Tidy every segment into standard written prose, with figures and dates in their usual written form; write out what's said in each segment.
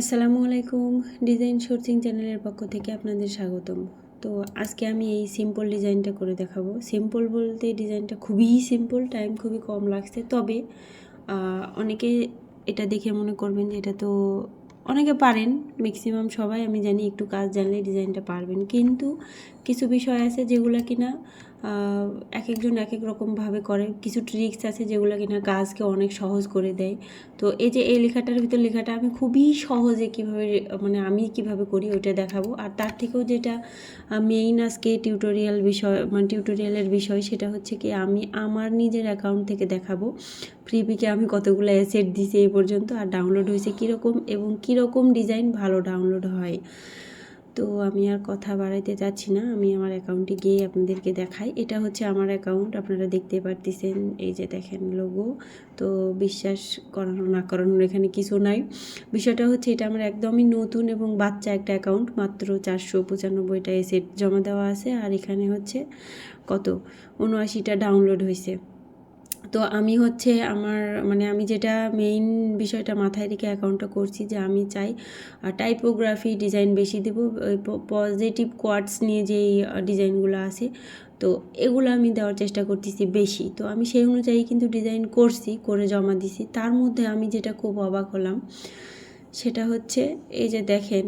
আসসালামু আলাইকুম। Design sourcing চ্যানেলের পক্ষ থেকে আপনাদের স্বাগতম। তো আজকে আমি এই সিম্পল ডিজাইনটা করে দেখাবো। সিম্পল বলতে ডিজাইনটা খুবই সিম্পল, টাইম খুবই কম লাগছে। তবে অনেকে এটা দেখে মনে করবেন যে এটা তো অনেকে পারেন, ম্যাক্সিমাম সবাই আমি জানি একটু কাজ জানলে ডিজাইনটা পারবেন। কিন্তু কিছু বিষয় আছে যেগুলো কিনা এক একজন এক এক রকমভাবে করে। কিছু ট্রিক্স আছে যেগুলো কিনা কাজকে অনেক সহজ করে দেয়। তো এই যে এই লেখাটার ভিতর লেখাটা আমি খুবই সহজে কীভাবে মানে আমি কিভাবে করি ওইটা দেখাবো। আর তার থেকেও যেটা মেইন আজকে টিউটোরিয়াল বিষয় মানে টিউটোরিয়ালের বিষয় সেটা হচ্ছে কি আমি আমার নিজের অ্যাকাউন্ট থেকে দেখাবো ফ্রিপিকে আমি কতগুলো অ্যাসেট দিছি এই পর্যন্ত, আর ডাউনলোড হয়েছে কীরকম এবং কীরকম ডিজাইন ভালো ডাউনলোড হয়। তো আমি আর কথা বাড়াইতে চাচ্ছি না, আমি আমার অ্যাকাউন্টে গিয়ে আপনাদেরকে দেখাই। এটা হচ্ছে আমার অ্যাকাউন্ট, আপনারা দেখতে পারতেছেন। এই যে দেখেন লোগো। তো বিশ্বাস করানো না করানোর এখানে কিছু নাই। বিষয়টা হচ্ছে এটা আমার একদমই নতুন এবং বাচ্চা একটা অ্যাকাউন্ট। মাত্র 495টা এসেট জমা দেওয়া আছে, আর এখানে হচ্ছে কত 79টা ডাউনলোড হয়েছে। তো আমি হচ্ছে আমার মানে আমি যেটা মেইন বিষয়টা মাথায় রেখে অ্যাকাউন্টটা করছি যে আমি চাই টাইপোগ্রাফি ডিজাইন বেশি দেবো। ওই পজিটিভ কোয়ার্ডস নিয়ে যেই ডিজাইনগুলো আছে তো এগুলো আমি দেওয়ার চেষ্টা করতেছি বেশি। তো আমি সেই অনুযায়ী কিন্তু ডিজাইন করছি, করে জমা দিছি। তার মধ্যে আমি যেটা খুব অবাক হলাম সেটা হচ্ছে এই যে দেখেন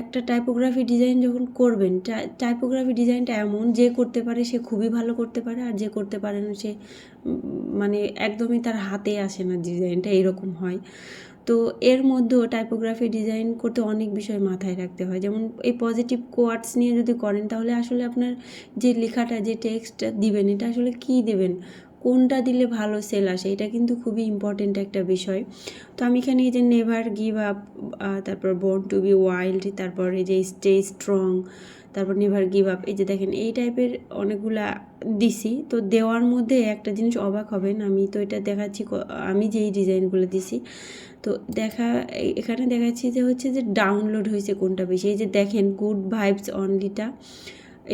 একটা টাইপোগ্রাফি ডিজাইন যখন করবেন, টাইপোগ্রাফি ডিজাইনটা এমন যে করতে পারে সে খুবই ভালো করতে পারে, আর যে করতে পারে না সে মানে একদমই তার হাতে আসে না ডিজাইনটা, এরকম হয়। তো এর মধ্যেও টাইপোগ্রাফি ডিজাইন করতে অনেক বিষয় মাথায় রাখতে হয়। যেমন এই পজিটিভ কোয়ার্ডস নিয়ে যদি করেন তাহলে আসলে আপনার যে লেখাটা যে টেক্সটটা দিবেন এটা আসলে কী দেবেন, কোনটা দিলে ভালো সেল আসে, এটা কিন্তু খুবই ইম্পর্টেন্ট একটা বিষয়। তো আমি এখানে এই যে নেভার গিভ আপ, তারপর বর্ন টু বি ওয়াইল্ড, তারপর এই যে স্টে স্ট্রং, তারপর নেভার গিভ আপ, এই যে দেখেন এই টাইপের অনেকগুলা দিছি। তো দেওয়ার মধ্যে একটা জিনিস অবাক হবেন, আমি তো এটা দেখাচ্ছি আমি যেই ডিজাইনগুলো দিছি। তো এখানে দেখাচ্ছি যে হচ্ছে যে ডাউনলোড হয়েছে কোনটা বেশি। এই যে দেখেন গুড ভাইবস অনলিটা,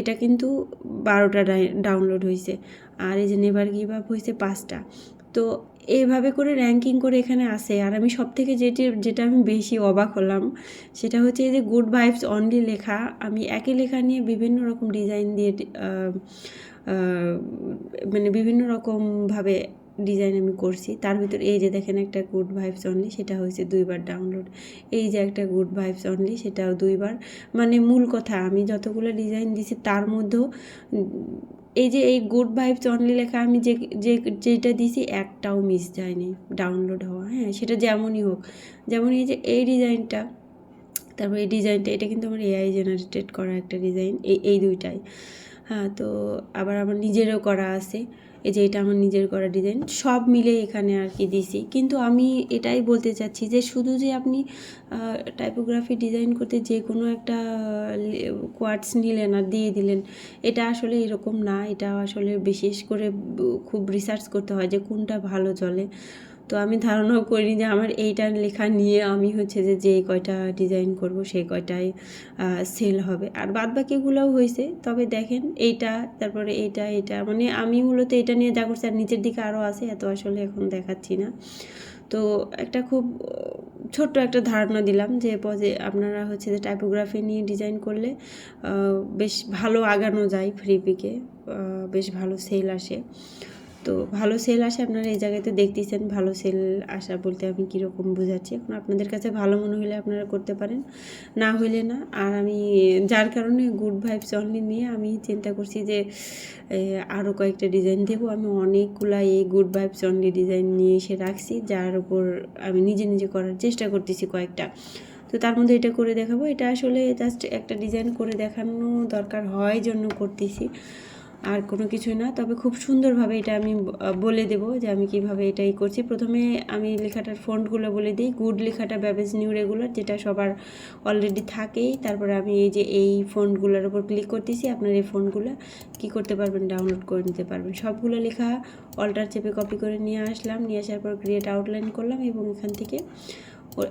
এটা কিন্তু 12টা ডাউনলোড হয়েছে, আর এই যে নেভার গিভ আপ হয়েছে 5টা। তো এইভাবে করে র্যাঙ্কিং করে এখানে আসে। আর আমি সব থেকে যেটা আমি বেশি অবাক হলাম সেটা হচ্ছে এই যে গুড ভাইবস অনলি লেখা, আমি একই লেখা নিয়ে বিভিন্ন রকম ডিজাইন দিয়ে মানে বিভিন্ন রকমভাবে ডিজাইন আমি করছি। তার ভিতর এই যে দেখেন একটা গুড ভাইবস অনলি, সেটা হয়েছে 2বার ডাউনলোড। এই যে একটা গুড ভাইবস অনলি, সেটাও 2বার। মানে মূল কথা আমি যতগুলো ডিজাইন দিছি তার মধ্যেও এই যে এই গুড ভাইবস অনলি লেখা আমি যেটা দিছি একটাও মিস যায়নি ডাউনলোড হওয়া। হ্যাঁ, সেটা যেমনই হোক, যেমন এই যে এই ডিজাইনটা, তারপর এই ডিজাইনটা, এটা কিন্তু আমার এআই জেনারেটেড করা একটা ডিজাইন, এই দুইটাই। হ্যাঁ, তো আবার আমার নিজেরও করা আছে, এই যে এটা আমার নিজের করা ডিজাইন, সব মিলে এখানে আর কি দিছি। কিন্তু আমি এটাই বলতে চাচ্ছি যে শুধু যে আপনি টাইপোগ্রাফি ডিজাইন করতে যে কোনো একটা কোয়ার্ডস নিলেন আর দিয়ে দিলেন, এটা আসলে এরকম না। এটা আসলে বিশেষ করে খুব রিসার্চ করতে হয় যে কোনটা ভালো চলে। তো আমি ধারণাও করি যে আমার এইটা লেখা নিয়ে আমি হচ্ছে যে কয়টা ডিজাইন করব সেই কয়টাই সেল হবে, আর বাদবাকিগুলোও হয়েছে। তবে দেখেন এইটা, তারপরে এইটা মানে আমি মূলত এটা নিয়ে যা করছি, আর নিচের দিকে আরও আছে, এত আসলে এখন দেখাচ্ছি না। তো একটা খুব ছোট্ট একটা ধারণা দিলাম যে আপনারা হচ্ছে যে টাইপোগ্রাফি নিয়ে ডিজাইন করলে বেশ ভালো আগানো যায়, ফ্রিপিকে বেশ ভালো সেল আসে। তো ভালো সেল আসে, আপনারা এই জায়গাতে দেখতেছেন ভালো সেল আসা বলতে আমি কীরকম বোঝাচ্ছি। এখন আপনাদের কাছে ভালো মনে হলে আপনারা করতে পারেন, না হইলে না। আর আমি যার কারণে গুড ভাইবস অনলি নিয়ে আমি চিন্তা করছি যে আরও কয়েকটা ডিজাইন দেবো। আমি অনেকগুলা এই গুড ভাইবস অনলি ডিজাইন নিয়ে এসে রাখছি, যার উপর আমি নিজে করার চেষ্টা করতেছি কয়েকটা। তো তার মধ্যে এটা করে দেখাবো। এটা আসলে জাস্ট একটা ডিজাইন করে দেখানো দরকার হয় জন্য করতেছি, আর কোনো কিছুই না। তবে খুব সুন্দরভাবে এটা আমি বলে দেবো যে আমি কিভাবে এটাই করছি। প্রথমে আমি লেখাটার ফন্টগুলো বলে দিই। গুড লেখাটা ব্যাবেজ নিউ রেগুলার, যেটা সবার অলরেডি থাকেই। তারপরে আমি এই যে এই ফন্টগুলোর উপর ক্লিক করতেছি, আপনার এই ফন্টগুলো কী করতে পারবেন, ডাউনলোড করে নিতে পারবেন। সবগুলো লেখা অল্টার চেপে কপি করে নিয়ে আসলাম, নিয়ে আসার পর ক্রিয়েট আউটলাইন করলাম এবং এখান থেকে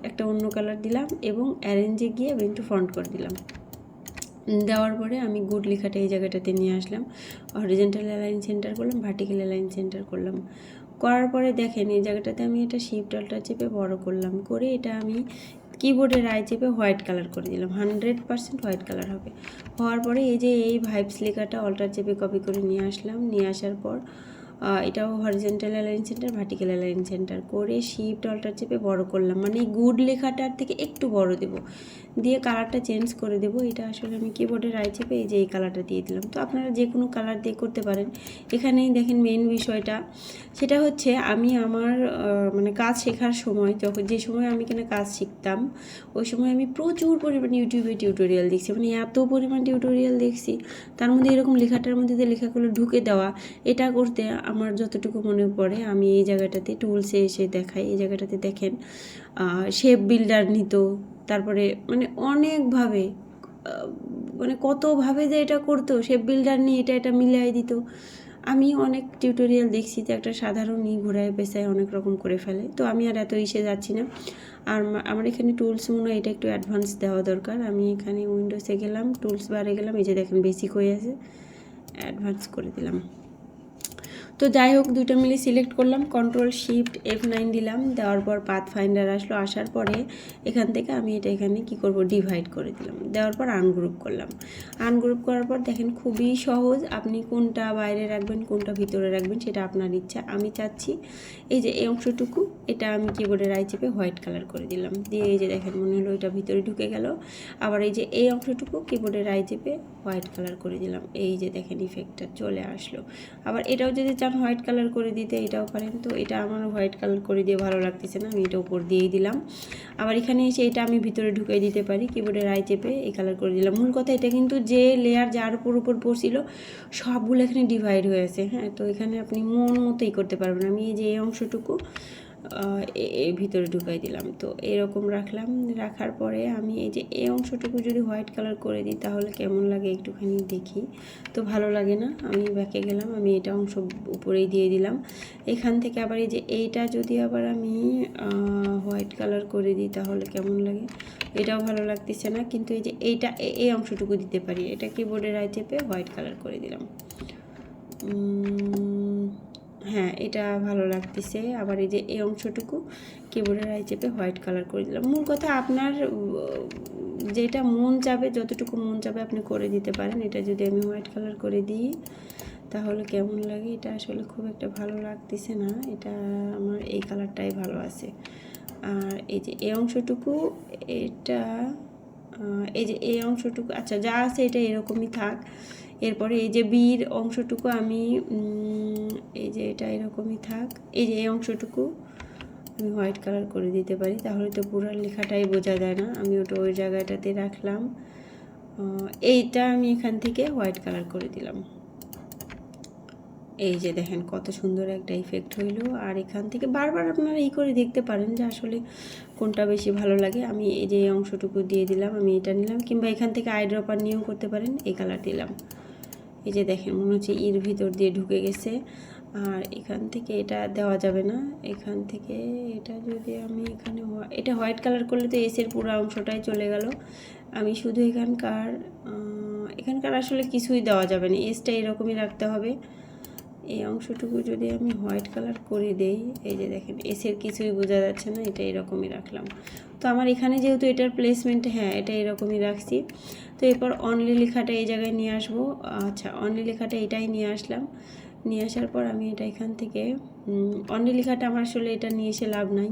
একটা অন্য কালার দিলাম এবং অ্যারেঞ্জে গিয়ে ইনটু ফন্ট করে দিলাম। দেওয়ার পরে আমি গুড লেখাটা এই জায়গাটাতে নিয়ে আসলাম, হরিজন্টাল অ্যালাইন সেন্টার করলাম, ভার্টিক্যাল অ্যালাইন সেন্টার করলাম। করার পরে দেখেন এই জায়গাটাতে আমি এটা শিফট অল্টার চেপে বড় করলাম, করে এটা আমি কিবোর্ডের আই চেপে হোয়াইট কালার করে দিলাম, 100% হোয়াইট কালার হবে। হওয়ার পরে এই যে এই ভাইবস লেখাটা অল্টার চেপে কপি করে নিয়ে আসলাম, নিয়ে আসার পর এটাও horizontal align centre, vertical align centre করে শিফট অল্টার চেপে বড় করলাম, মানে গুড লেখাটার থেকে একটু বড় দেব, দিয়ে কালারটা চেঞ্জ করে দেব। এটা আসলে আমি কিবোর্ডের আই চেপে এই যে এই কালারটা দিয়ে দিলাম। তো আপনারা যে কোনো কালার দিয়ে করতে পারেন। এখানেই দেখেন মেন বিষয়টা, সেটা হচ্ছে আমি আমার মানে কাজ শেখার সময়, যখন যে সময় আমি কিনা কাজ শিখতাম, ওই সময় আমি প্রচুর পরিমাণে ইউটিউবে টিউটোরিয়াল দেখছি, মানে এত পরিমাণ টিউটোরিয়াল দেখছি, তার মধ্যে এরকম লেখাটার মধ্যে যে লেখাগুলো ঢুকে দেওয়া, এটা করতে আমার যতটুকু মনে পড়ে আমি এই জায়গাটাতে টুলসে এসে দেখাই, এই জায়গাটাতে দেখেন শেপ বিল্ডার নিত, তারপরে মানে অনেকভাবে মানে কতভাবে যে এটা করতো, শেপ বিল্ডার নিয়ে এটা মিলাই দিত। আমি অনেক টিউটোরিয়াল দেখছি যে একটা সাধারণ ঘোরায় পেশায় অনেক রকম করে ফেলে, তো আমি আর এত ইসে যাচ্ছি না। আর আমার এখানে টুলস মনে হয় এটা একটু অ্যাডভান্স দেওয়া দরকার। আমি এখানে উইন্ডোজে গেলাম, টুলস বারে গেলাম, এই যে দেখেন বেসিক হয়ে আছে, অ্যাডভান্স করে দিলাম। তো যাই হোক, দুটো মিলে সিলেক্ট করলাম, কন্ট্রোল শিফট F9 দিলাম, দেওয়ার পর পাথ ফাইন্ডার আসলো, আসার পরে এখান থেকে আমি এটা এখানে কি করব, ডিভাইড করে দিলাম, দেওয়ার পর আনগ্রুপ করলাম। আনগ্রুপ করার পর দেখেন খুবই সহজ, আপনি কোনটা বাইরে রাখবেন কোনটা ভিতরে রাখবেন সেটা আপনার ইচ্ছা। আমি চাচ্ছি এই যে এই অংশটুকু, এটা আমি কিবোর্ডের আই চেপে হোয়াইট কালার করে দিলাম, দিয়ে এই যে দেখেন মনে হলো এটা ভিতরে ঢুকে গেল। আবার এই যে এই অংশটুকু কিবোর্ডের আই চেপে হোয়াইট কালার করে দিলাম, এই যে দেখেন ইফেক্টটা চলে আসলো। আবার এটাও যদি চান হোয়াইট কালার করে দিতে এটাও পারেন, তো এটা আমার হোয়াইট কালার করে দিয়ে ভালো লাগতেছে না, আমি এটা উপর দিয়েই দিলাম। আবার এখানে এসে এটা আমি ভিতরে ঢুকিয়ে দিতে পারি, কিবোর্ডের আই চেপে এই কালার করে দিলাম। মূল কথা এটা কিন্তু যে লেয়ার যার উপর পড়ছিল সবগুলো এখানে ডিভাইড হয়েছে, হ্যাঁ। তো এখানে আপনি মন মতোই করতে পারবেন। আমি এই যে এই অংশটুকু এর ভিতরে ঢুকাই দিলাম, তো এরকম রাখলাম। রাখার পরে আমি এই যে এই অংশটুকু যদি হোয়াইট কালার করে দিই তাহলে কেমন লাগে একটুখানি দেখি, তো ভালো লাগে না, আমি ব্যাকে গেলাম, আমি এটা অংশ উপরেই দিয়ে দিলাম। এখান থেকে আবার এই যে এইটা যদি আবার আমি হোয়াইট কালার করে দিই তাহলে কেমন লাগে, এটাও ভালো লাগতেছে না, কিন্তু এই যে এইটা এই অংশটুকু দিতে পারি, এটা কিবোর্ডের আই চেপে হোয়াইট কালার করে দিলাম। হ্যাঁ, এটা ভালো লাগতেছে। আবার এই যে এই অংশটুকু কিবোর্ডের আই চেপে হোয়াইট কালার করে দিলাম। মূল কথা আপনার যেটা মন চাবে, যতটুকু মন চাবে আপনি করে দিতে পারেন। এটা যদি আমি হোয়াইট কালার করে দিই তাহলে কেমন লাগে, এটা আসলে খুব একটা ভালো লাগতেছে না, এটা আমার এই কালারটাই ভালো আছে। আর এই যে এই অংশটুকু, এটা এই যে এই অংশটুকু, আচ্ছা যা আছে এটা এরকমই থাক। এরপরে এই যে বির অংশটুকু আমি এই যে এটা এরকমই থাক, এই যে এই অংশটুকু আমি হোয়াইট কালার করে দিতে পারি, তাহলে তো পুরো লেখাটাই বোঝা যায় না। আমি ওটা ওই জায়গাটাতে রাখলাম, এইটা আমি এখান থেকে হোয়াইট কালার করে দিলাম। এই যে দেখেন কত সুন্দর একটা ইফেক্ট হইলো। আর এখান থেকে বারবার আপনারা এই করে দেখতে পারেন যে আসলে কোনটা বেশি ভালো লাগে। আমি এই যে অংশটুকু দিয়ে দিলাম, আমি এটা নিলাম, কিংবা এখান থেকে আই ড্রপার নিয়েও করতে পারেন, এই কালার দিলাম। এই যে দেখেন মনে হচ্ছে এর ভিতর দিয়ে ঢুকে গেছে। আর এখান থেকে এটা দেওয়া যাবে না, এখান থেকে এটা যদি আমি এখানে এটা হোয়াইট কালার করলে তো এসের পুরো অংশটাই চলে গেল। আমি শুধু এখানকার আসলে কিছুই দেওয়া যাবে না, এসটা এরকমই রাখতে হবে। এই অংশটুকু যদি আমি হোয়াইট কালার করে দেই, এই যে দেখেন এসের কিছুই বোঝা যাচ্ছে না, এটা এরকমই রাখলাম। তো আমার এখানে যেহেতু এটার প্লেসমেন্ট, হ্যাঁ এটা এরকমই রাখছি। তো এরপর অনলি লেখাটা এই জায়গায় নিয়ে আসবো। আচ্ছা, অনলি লেখাটা এটাই নিয়ে আসলাম। নিয়ে আসার পর আমি এটা এখান থেকে অনলি লেখাটা আমার আসলে এটা নিয়ে এসে লাভ নাই,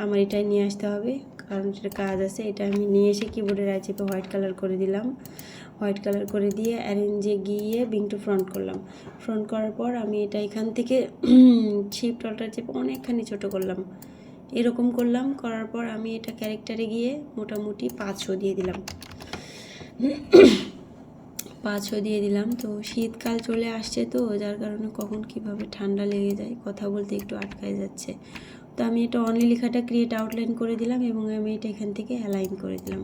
আমার এটাই নিয়ে আসতে হবে, কারণ সেটা কাজ আছে। এটা আমি নিয়ে এসে কিবোর্ডের আই চেপে হোয়াইট কালার করে দিলাম। হোয়াইট কালার করে দিয়ে অ্যারেঞ্জে গিয়ে বিং টু ফ্রন্ট করলাম। ফ্রন্ট করার পর আমি এটা এখান থেকে শিফট অল্টার চেপে অনেকখানি ছোটো করলাম, এরকম করলাম। করার পর আমি এটা ক্যারেক্টারে গিয়ে মোটামুটি 500 দিয়ে দিলাম, 500 দিয়ে দিলাম। তো শীতকাল চলে আসছে, তো যার কারণে কখন কিভাবে ঠান্ডা লেগে যায়, কথা বলতে একটু আটকায় যাচ্ছে। তো আমি এটা অনলি লেখাটা ক্রিয়েট আউটলাইন করে দিলাম এবং আমি এটা এখান থেকে অ্যালাইন করে দিলাম।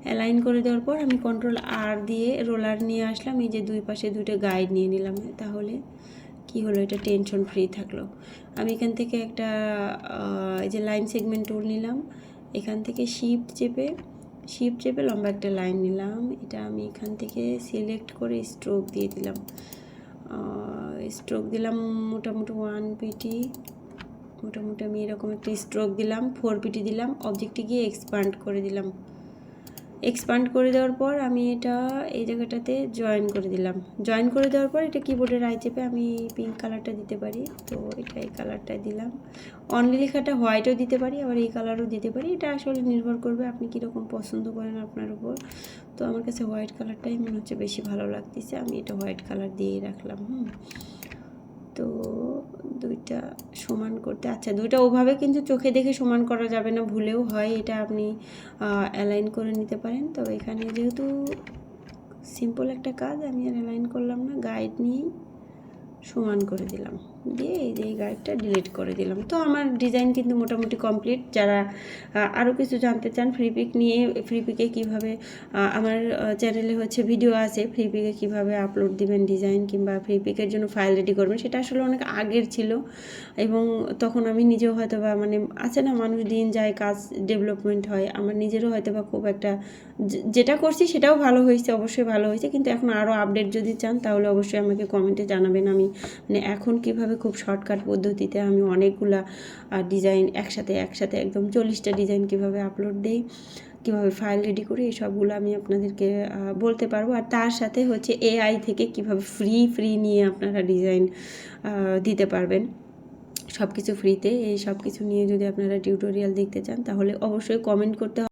অ্যালাইন করে দেওয়ার পর আমি কন্ট্রোল আর দিয়ে রোলার নিয়ে আসলাম, এই যে দুই পাশে দুটো গাইড নিয়ে নিলাম, তাহলে কি হলো, এটা টেনশন ফ্রি থাকলো। আমি এখান থেকে একটা এই যে লাইন সেগমেন্ট টুল নিলাম, এখান থেকে শিফট চেপে লম্বা একটা লাইন নিলাম, এটা আমি এখান থেকে সিলেক্ট করে স্ট্রোক দিয়ে দিলাম। স্ট্রোক দিলাম মোটামুটি 1 পিটি মোটামুটি আমি এরকম একটা স্ট্রোক দিলাম, 4PT দিলাম, অবজেক্টে গিয়ে এক্সপান্ড করে দিলাম। এক্সপান্ড করে দেওয়ার পর আমি এটা এই জায়গাটাতে জয়েন করে দিলাম। জয়েন করে দেওয়ার পর এটা কিবোর্ডে রাইট চেপে আমি পিঙ্ক কালারটা দিতে পারি, তো এটা এই কালারটাই দিলাম। অনলি লেখাটা হোয়াইটও দিতে পারি, আবার এই কালারও দিতে পারি, এটা আসলে নির্ভর করবে আপনি কীরকম পছন্দ করেন আপনার উপর। তো আমার কাছে হোয়াইট কালারটাই মনে হচ্ছে বেশি ভালো লাগতেছে, আমি এটা হোয়াইট কালার দিয়েই রাখলাম। তো দুইটা সমান করতে, আচ্ছা দুইটা ওভাবে কিন্তু চোখে দেখে সমান করা যাবে না, ভুলেও হয়, এটা আপনি অ্যালাইন করে নিতে পারেন। তো এখানে যেহেতু সিম্পল একটা কাজ, আমি আর অ্যালাইন করলাম না, গাইড নিয়েই সমান করে দিলাম, দিয়ে এই যে এই গাইডটা ডিলিট করে দিলাম। তো আমার ডিজাইন কিন্তু মোটামুটি কমপ্লিট। যারা আরও কিছু জানতে চান ফ্রিপিক নিয়ে, ফ্রিপিকে কীভাবে, আমার চ্যানেলে হচ্ছে ভিডিও আছে ফ্রিপিকে কীভাবে আপলোড দিবেন ডিজাইন, কিংবা ফ্রিপিকের জন্য ফাইল রেডি করবেন, সেটা আসলে অনেক আগের ছিল, এবং তখন আমি নিজেও হয়তো বা মানে আছে না, মানুষ দিন যায়, কাজ ডেভেলপমেন্ট হয়, আমার নিজেরও হয়তো বা খুব একটা যেটা করছি সেটাও ভালো হয়েছে, অবশ্যই ভালো হয়েছে, কিন্তু এখন আরও আপডেট যদি চান তাহলে অবশ্যই আমাকে কমেন্টে জানাবেন। আমি মানে এখন কিভাবে খুব শর্টকাট পদ্ধতিতে আমি অনেকগুলা ডিজাইন একসাথে একদম 40টা ডিজাইন কিভাবে আপলোড দিই, কীভাবে ফাইল রেডি করি, এই সবগুলো আমি আপনাদেরকে বলতে পারবো। আর তার সাথে হচ্ছে AI থেকে কিভাবে ফ্রি নিয়ে আপনারা ডিজাইন দিতে পারবেন, সব কিছু ফ্রিতে। এই সব কিছু নিয়ে যদি আপনারা টিউটোরিয়াল দেখতে চান তাহলে অবশ্যই কমেন্ট করতে হবে।